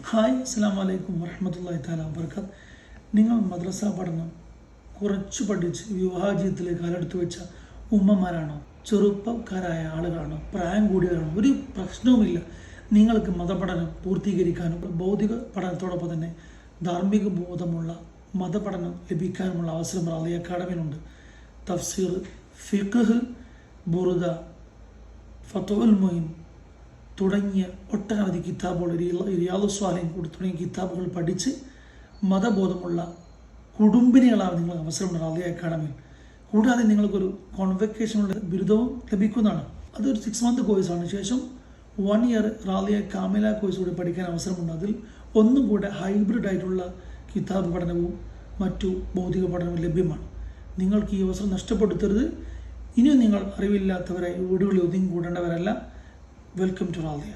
Hi, അസ്സലാമു അലൈക്കും വറഹ്മത്തുള്ളാഹി തആല വബറകാത്ത്. നിങ്ങൾ മദ്രസ പഠനം കുറച്ച് പഠിച്ച് വിവാഹ ജീവിതത്തിലേക്ക് കാലെടുത്ത് വെച്ച ഉമ്മമാരാണോ, ചെറുപ്പക്കാരായ ആളുകളാണോ, പ്രായം കൂടിയവരാണോ, ഒരു പ്രശ്നവുമില്ല. നിങ്ങൾക്ക് മതപഠനം പൂർത്തീകരിക്കാനും ഭൗതിക പഠനത്തോടൊപ്പം തന്നെ ധാർമ്മിക ബോധമുള്ള മതപഠനം ലഭിക്കാനുമുള്ള അവസരം റാളി അക്കാഡമിയിലുണ്ട്. തഫ്സീർ, ഫിഖ്ഹ്, ബുറുദ, ഫത്വൽ മുഈൻ തുടങ്ങിയ ഒട്ടനവധി കിതാബുകൾ, റിയാദുസ് സ്വാലിഹീൻ തുടങ്ങിയ കിതാബുകൾ പഠിച്ച് മതബോധമുള്ള കുടുംബിനികളാണ് നിങ്ങൾ അവസരമുണ്ട് റാളി അക്കാഡമിയിൽ. കൂടാതെ നിങ്ങൾക്കൊരു കോൺവെക്കേഷനുള്ള ബിരുദവും ലഭിക്കുന്നതാണ്. അതൊരു 6 മന്ത് കോഴ്സാണ്. ശേഷം 1 ഇയർ റാളിയ കാമില കോഴ്സ് കൂടി പഠിക്കാൻ അവസരമുണ്ട്. അതിൽ ഒന്നും കൂടെ ഹൈബ്രിഡ് ആയിട്ടുള്ള കിതാബ് പഠനവും മറ്റു ഭൗതിക പഠനവും ലഭ്യമാണ്. നിങ്ങൾക്ക് ഈ അവസരം നഷ്ടപ്പെടുത്തരുത്. ഇനിയും നിങ്ങൾ അറിവില്ലാത്തവരായി വീടുകളിൽ ഒതുങ്ങി കൂടേണ്ടവരല്ല. Welcome to റാളിയ.